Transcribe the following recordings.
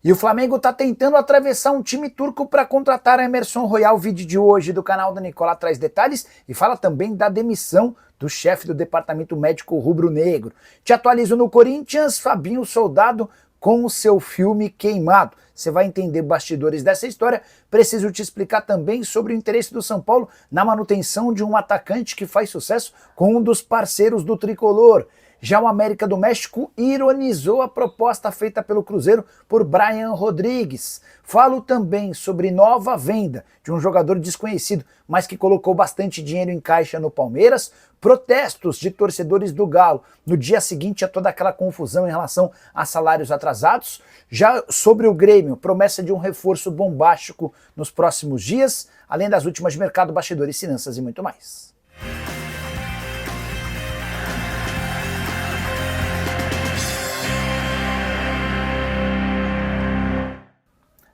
E o Flamengo está tentando atravessar um time turco para contratar Emerson Royal. O vídeo de hoje do canal da Nicola traz detalhes e fala também da demissão do chefe do departamento médico rubro-negro. Te atualizo no Corinthians, Fabinho Soldado com o seu filme Queimado. Você vai entender bastidores dessa história. Preciso te explicar também sobre o interesse do São Paulo na manutenção de um atacante que faz sucesso com um dos parceiros do tricolor. Já o América do México ironizou a proposta feita pelo Cruzeiro por Brian Rodrigues. Falo também sobre nova venda de um jogador desconhecido, mas que colocou bastante dinheiro em caixa no Palmeiras, protestos de torcedores do Galo no dia seguinte a toda aquela confusão em relação a salários atrasados. Já sobre o Grêmio, promessa de um reforço bombástico nos próximos dias, além das últimas de mercado, bastidores, finanças e muito mais.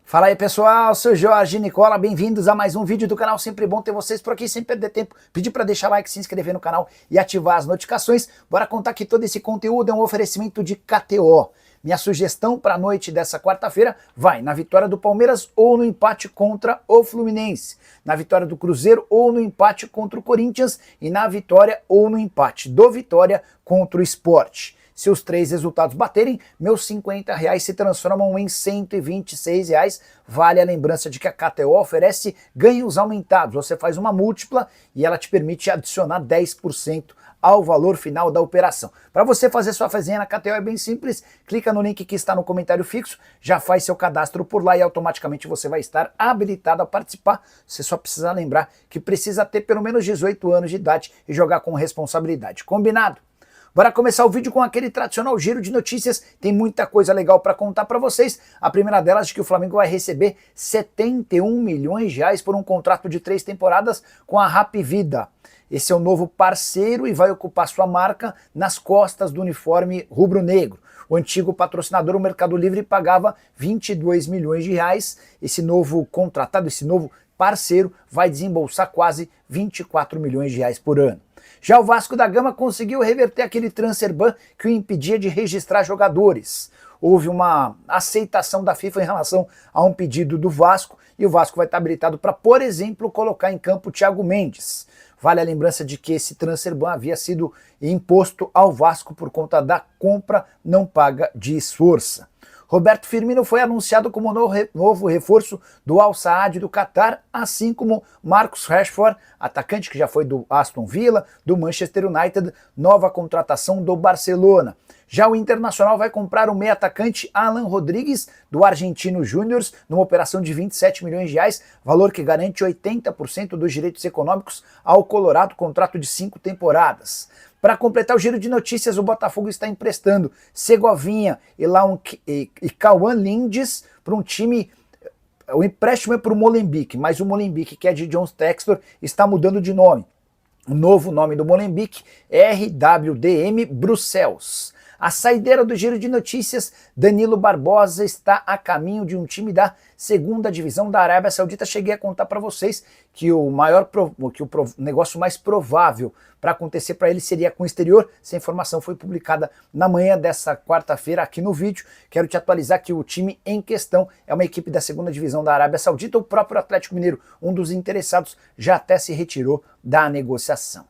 Fala aí pessoal, sou Jorge Nicola, bem-vindos a mais um vídeo do canal, sempre bom ter vocês por aqui, sem perder tempo, pedir para deixar like, se inscrever no canal e ativar as notificações. Bora contar que todo esse conteúdo é um oferecimento de KTO. Minha sugestão para a noite dessa quarta-feira vai na vitória do Palmeiras ou no empate contra o Fluminense, na vitória do Cruzeiro ou no empate contra o Corinthians e na vitória ou no empate do Vitória contra o Sport. Se os três resultados baterem, meus R$50 se transformam em R$126. Vale a lembrança de que a KTO oferece ganhos aumentados. Você faz uma múltipla e ela te permite adicionar 10% ao valor final da operação. Para você fazer sua fezinha na KTO é bem simples, clica no link que está no comentário fixo, já faz seu cadastro por lá e automaticamente você vai estar habilitado a participar. Você só precisa lembrar que precisa ter pelo menos 18 anos de idade e jogar com responsabilidade. Combinado? Bora começar o vídeo com aquele tradicional giro de notícias, tem muita coisa legal para contar para vocês. A primeira delas é que o Flamengo vai receber R$71 milhões por um contrato de 3 temporadas com a Hapvida. Esse é o novo parceiro e vai ocupar sua marca nas costas do uniforme rubro-negro. O antigo patrocinador, o Mercado Livre, pagava R$22 milhões. Esse novo contratado, esse novo parceiro, vai desembolsar quase R$24 milhões por ano. Já o Vasco da Gama conseguiu reverter aquele transfer ban que o impedia de registrar jogadores. Houve uma aceitação da FIFA em relação a um pedido do Vasco e o Vasco vai estar habilitado para, por exemplo, colocar em campo Thiago Mendes. Vale a lembrança de que esse transfer ban havia sido imposto ao Vasco por conta da compra não paga de esforço. Roberto Firmino foi anunciado como novo reforço do Al Saad do Catar, assim como Marcus Rashford, atacante que já foi do Aston Villa, do Manchester United, nova contratação do Barcelona. Já o Internacional vai comprar o meio atacante Alan Rodrigues, do Argentino Júnior, numa operação de R$27 milhões, valor que garante 80% dos direitos econômicos ao Colorado, contrato de 5 temporadas. Para completar o giro de notícias, o Botafogo está emprestando Segovinha e Cauã Lindes para um time. O empréstimo é para o Molenbeek, mas o Molenbeek, que é de John Textor, está mudando de nome. O novo nome do Molenbeek é RWDM Bruxelas. A saideira do giro de notícias, Danilo Barbosa está a caminho de um time da segunda divisão da Arábia Saudita. Cheguei a contar para vocês que o negócio mais provável para acontecer para ele seria com o exterior. Essa informação foi publicada na manhã dessa quarta-feira aqui no vídeo. Quero te atualizar que o time em questão é uma equipe da segunda divisão da Arábia Saudita. O próprio Atlético Mineiro, um dos interessados, já até se retirou da negociação.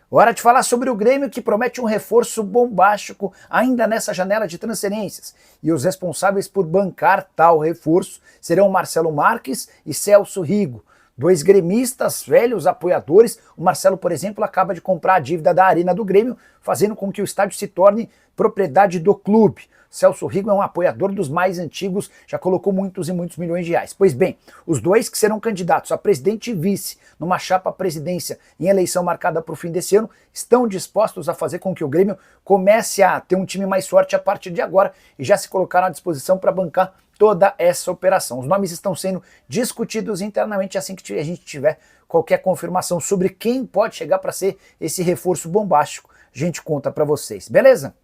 Hora de falar sobre o Grêmio, que promete um reforço bombástico ainda nessa janela de transferências. E os responsáveis por bancar tal reforço serão Marcelo Marques e Celso Rigo. Dois gremistas, velhos apoiadores. O Marcelo, por exemplo, acaba de comprar a dívida da Arena do Grêmio, fazendo com que o estádio se torne propriedade do clube. Celso Rigo é um apoiador dos mais antigos, já colocou muitos e muitos milhões de reais. Pois bem, os dois que serão candidatos a presidente e vice numa chapa à presidência em eleição marcada para o fim desse ano, estão dispostos a fazer com que o Grêmio comece a ter um time mais forte a partir de agora e já se colocaram à disposição para bancar toda essa operação. Os nomes estão sendo discutidos internamente assim que a gente tiver qualquer confirmação sobre quem pode chegar para ser esse reforço bombástico. A gente conta para vocês, beleza?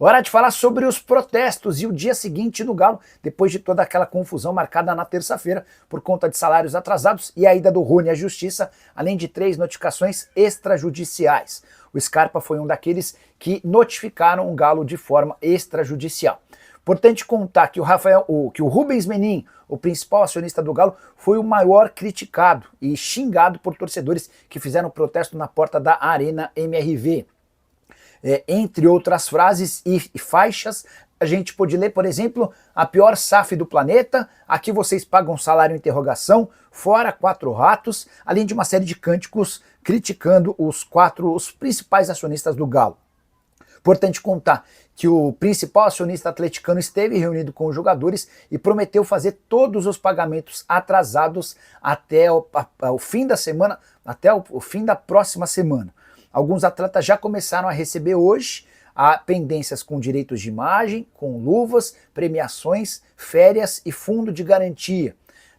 Hora de falar sobre os protestos e o dia seguinte no Galo, depois de toda aquela confusão marcada na terça-feira por conta de salários atrasados e a ida do Rony à justiça, além de 3 notificações extrajudiciais. O Scarpa foi um daqueles que notificaram o Galo de forma extrajudicial. Importante contar que o Rubens Menin, o principal acionista do Galo, foi o maior criticado e xingado por torcedores que fizeram protesto na porta da Arena MRV. Entre outras frases e faixas, a gente pode ler, por exemplo, a pior SAF do planeta, aqui vocês pagam salário interrogação, fora 4 ratos, além de uma série de cânticos criticando os principais acionistas do Galo. Importante contar que o principal acionista atleticano esteve reunido com os jogadores e prometeu fazer todos os pagamentos atrasados até o fim da semana, até o fim da próxima semana. Alguns atletas já começaram a receber hoje pendências com direitos de imagem, com luvas, premiações, férias e fundo de garantia.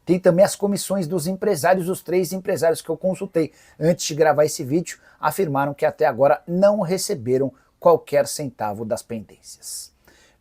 Tem também as comissões dos empresários, os 3 empresários que eu consultei antes de gravar esse vídeo, afirmaram que até agora não receberam qualquer centavo das pendências.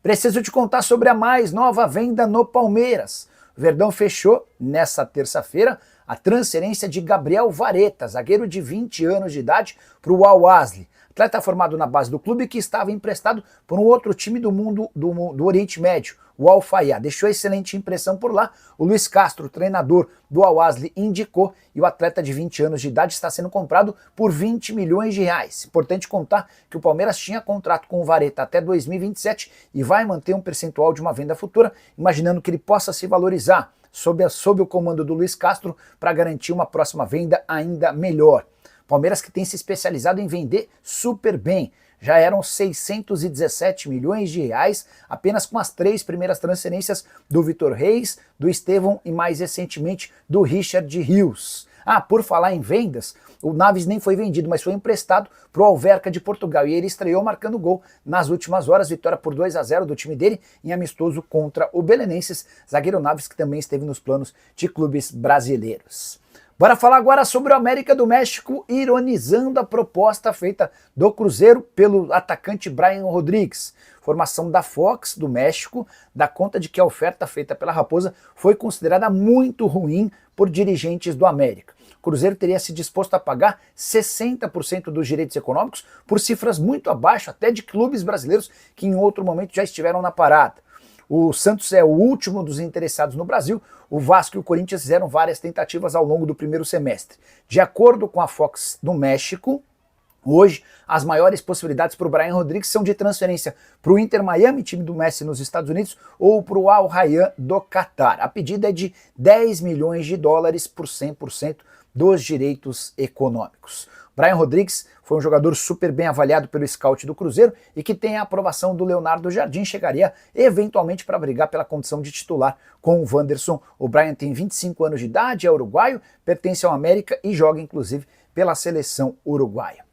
Preciso te contar sobre a mais nova venda no Palmeiras. O Verdão fechou, nessa terça-feira, a transferência de Gabriel Vareta, zagueiro de 20 anos de idade, para o Al-Ahly. Atleta formado na base do clube que estava emprestado por um outro time do Oriente Médio, o Al-Fayha. Deixou excelente impressão por lá. O Luiz Castro, treinador do Al-Ahly, indicou e o atleta de 20 anos de idade está sendo comprado por 20 milhões de reais. Importante contar que o Palmeiras tinha contrato com o Vareta até 2027 e vai manter um percentual de uma venda futura, imaginando que ele possa se valorizar sob o comando do Luiz Castro para garantir uma próxima venda ainda melhor. Palmeiras que tem se especializado em vender super bem. Já eram 617 milhões de reais apenas com as 3 primeiras transferências do Vitor Reis, do Estevão e mais recentemente do Richard Rios. Por falar em vendas, o Naves nem foi vendido, mas foi emprestado para o Alverca de Portugal e ele estreou marcando gol nas últimas horas, vitória por 2-0 do time dele em amistoso contra o Belenenses, zagueiro Naves que também esteve nos planos de clubes brasileiros. Bora falar agora sobre o América do México ironizando a proposta feita do Cruzeiro pelo atacante Brian Rodrigues. Formação da Fox do México dá conta de que a oferta feita pela Raposa foi considerada muito ruim por dirigentes do América. O Cruzeiro teria se disposto a pagar 60% dos direitos econômicos por cifras muito abaixo até de clubes brasileiros que em outro momento já estiveram na parada. O Santos é o último dos interessados no Brasil, o Vasco e o Corinthians fizeram várias tentativas ao longo do primeiro semestre. De acordo com a Fox do México, hoje as maiores possibilidades para o Brian Rodrigues são de transferência para o Inter Miami, time do Messi nos Estados Unidos, ou para o Al Rayyan do Catar. A pedida é de 10 milhões de dólares por 100% dos direitos econômicos. Brian Rodrigues foi um jogador super bem avaliado pelo scout do Cruzeiro e que tem a aprovação do Leonardo Jardim, chegaria eventualmente para brigar pela condição de titular com o Wanderson. O Brian tem 25 anos de idade, é uruguaio, pertence ao América e joga inclusive pela seleção uruguaia.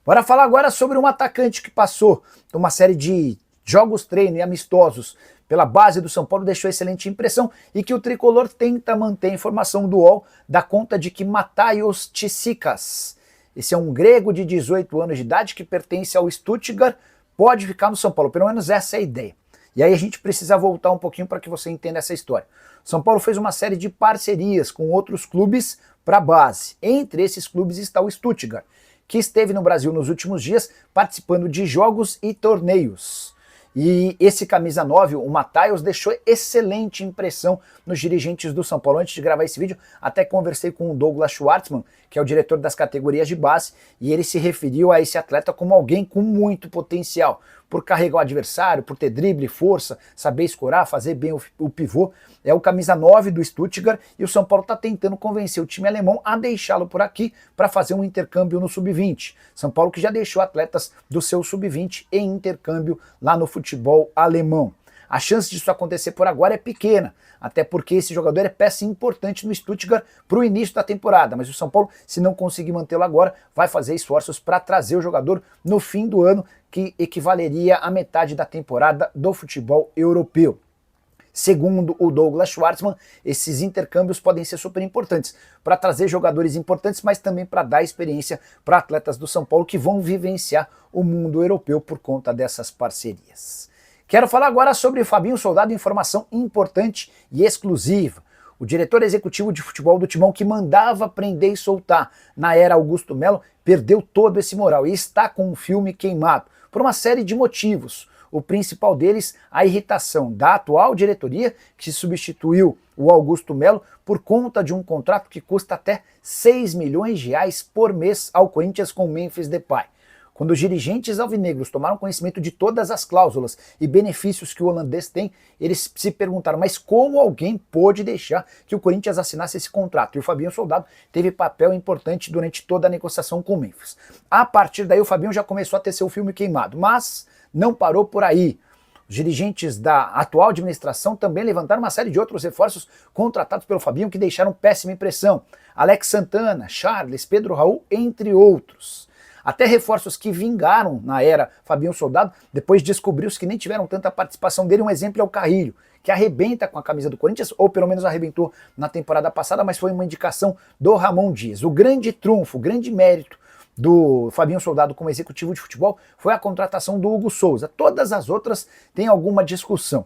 Bora falar agora sobre um atacante que passou uma série de jogos treino e amistosos pela base do São Paulo, deixou excelente impressão e que o tricolor tenta manter a informação do UOL da conta de que Mataios Tsitsikas, esse é um grego de 18 anos de idade que pertence ao Stuttgart, pode ficar no São Paulo, pelo menos essa é a ideia. E aí a gente precisa voltar um pouquinho para que você entenda essa história. São Paulo fez uma série de parcerias com outros clubes para a base. Entre esses clubes está o Stuttgart, que esteve no Brasil nos últimos dias participando de jogos e torneios. E esse camisa 9, o Mataios, deixou excelente impressão nos dirigentes do São Paulo. Antes de gravar esse vídeo, até conversei com o Douglas Schwartzman, que é o diretor das categorias de base, e ele se referiu a esse atleta como alguém com muito potencial, por carregar o adversário, por ter drible, força, saber escorar, fazer bem o pivô. É o camisa 9 do Stuttgart e o São Paulo está tentando convencer o time alemão a deixá-lo por aqui para fazer um intercâmbio no Sub-20. São Paulo que já deixou atletas do seu Sub-20 em intercâmbio lá no futebol alemão. A chance disso acontecer por agora é pequena, até porque esse jogador é peça importante no Stuttgart para o início da temporada, mas o São Paulo, se não conseguir mantê-lo agora, vai fazer esforços para trazer o jogador no fim do ano, que equivaleria à metade da temporada do futebol europeu. Segundo o Douglas Schwartzman, esses intercâmbios podem ser super importantes para trazer jogadores importantes, mas também para dar experiência para atletas do São Paulo que vão vivenciar o mundo europeu por conta dessas parcerias. Quero falar agora sobre o Fabinho Soldado, informação importante e exclusiva. O diretor executivo de futebol do Timão, que mandava prender e soltar na era Augusto Melo, perdeu todo esse moral e está com um filme queimado, por uma série de motivos. O principal deles, a irritação da atual diretoria, que substituiu o Augusto Melo por conta de um contrato que custa até 6 milhões de reais por mês ao Corinthians com Memphis Depay. Quando os dirigentes alvinegros tomaram conhecimento de todas as cláusulas e benefícios que o holandês tem, eles se perguntaram, mas como alguém pôde deixar que o Corinthians assinasse esse contrato? E o Fabinho Soldado teve papel importante durante toda a negociação com o Memphis. A partir daí o Fabinho já começou a ter seu filme queimado, mas não parou por aí. Os dirigentes da atual administração também levantaram uma série de outros reforços contratados pelo Fabinho que deixaram péssima impressão. Alex Santana, Charles, Pedro Raul, entre outros. Até reforços que vingaram na era Fabinho Soldado, depois descobriu-se que nem tiveram tanta participação dele. Um exemplo é o Carrilho, que arrebenta com a camisa do Corinthians, ou pelo menos arrebentou na temporada passada, mas foi uma indicação do Ramon Dias. O grande trunfo, o grande mérito do Fabinho Soldado como executivo de futebol foi a contratação do Hugo Souza. Todas as outras têm alguma discussão.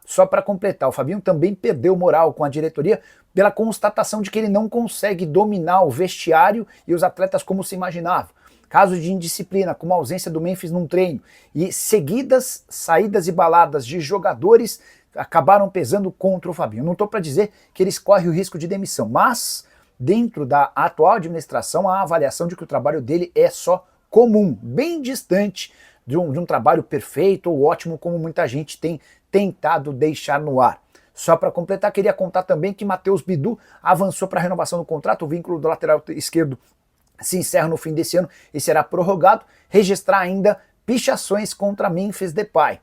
Só para completar, o Fabinho também perdeu moral com a diretoria pela constatação de que ele não consegue dominar o vestiário e os atletas como se imaginava. Casos de indisciplina, como a ausência do Memphis num treino, e seguidas saídas e baladas de jogadores acabaram pesando contra o Fabinho. Não estou para dizer que eles correm o risco de demissão, mas dentro da atual administração há a avaliação de que o trabalho dele é só comum, bem distante de um trabalho perfeito ou ótimo como muita gente tem tentado deixar no ar. Só para completar, queria contar também que Matheus Bidu avançou para a renovação do contrato, o vínculo do lateral esquerdo se encerra no fim desse ano e será prorrogado. Registrar ainda pichações contra Memphis Depay.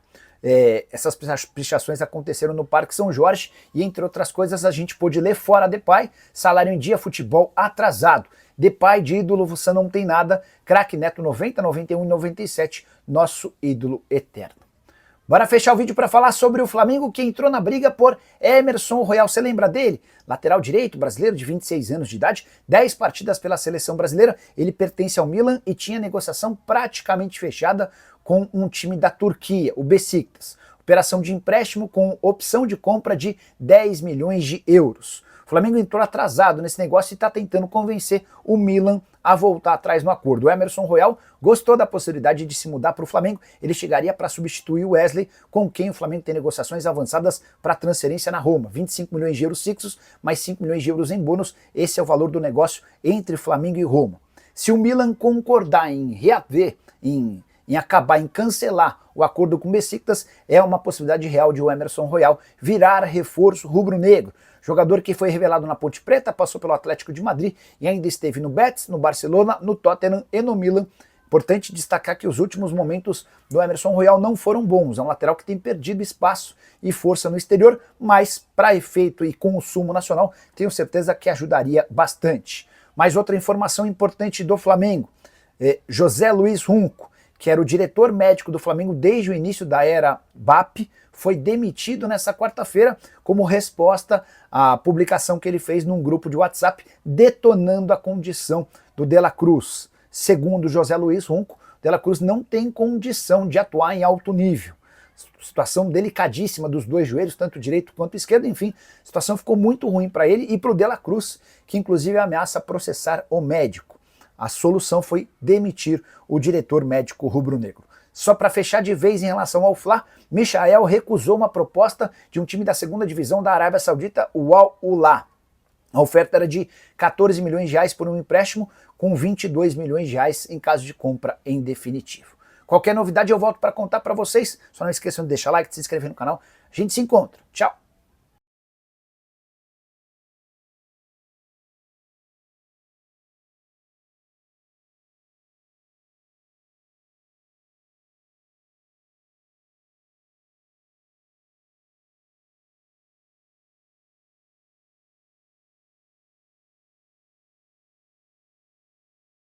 Essas pichações aconteceram no Parque São Jorge e, entre outras coisas, a gente pôde ler fora Depay, salário em dia, futebol atrasado. Depay de ídolo você não tem nada, craque Neto 90, 91 e 97, nosso ídolo eterno. Bora fechar o vídeo para falar sobre o Flamengo que entrou na briga por Emerson Royal. Você lembra dele? Lateral direito, brasileiro de 26 anos de idade, 10 partidas pela seleção brasileira. Ele pertence ao Milan e tinha negociação praticamente fechada com um time da Turquia, o Besiktas. Operação de empréstimo com opção de compra de 10 milhões de euros. O Flamengo entrou atrasado nesse negócio e está tentando convencer o Milan a voltar atrás no acordo. O Emerson Royal gostou da possibilidade de se mudar para o Flamengo. Ele chegaria para substituir o Wesley, com quem o Flamengo tem negociações avançadas para transferência na Roma. 25 milhões de euros fixos, mais 5 milhões de euros em bônus. Esse é o valor do negócio entre Flamengo e Roma. Se o Milan concordar em reaver, em acabar, em cancelar o acordo com o Besiktas, é uma possibilidade real de o Emerson Royal virar reforço rubro-negro. Jogador que foi revelado na Ponte Preta, passou pelo Atlético de Madrid e ainda esteve no Betis, no Barcelona, no Tottenham e no Milan. Importante destacar que os últimos momentos do Emerson Royal não foram bons. É um lateral que tem perdido espaço e força no exterior, mas para efeito e consumo nacional, tenho certeza que ajudaria bastante. Mais outra informação importante do Flamengo. José Luiz Runco, que era o diretor médico do Flamengo desde o início da era BAP, foi demitido nessa quarta-feira como resposta à publicação que ele fez num grupo de WhatsApp detonando a condição do De La Cruz. Segundo José Luiz Runco, De La Cruz não tem condição de atuar em alto nível. Situação delicadíssima dos dois joelhos, tanto direito quanto esquerdo, enfim, a situação ficou muito ruim para ele e para o De La Cruz, que inclusive ameaça processar o médico. A solução foi demitir o diretor médico rubro-negro. Só para fechar de vez em relação ao Fla, Michael recusou uma proposta de um time da segunda divisão da Arábia Saudita, o Al-Ula. A oferta era de 14 milhões de reais por um empréstimo, com 22 milhões de reais em caso de compra em definitivo. Qualquer novidade eu volto para contar para vocês. Só não esqueçam de deixar like, de se inscrever no canal. A gente se encontra. Tchau!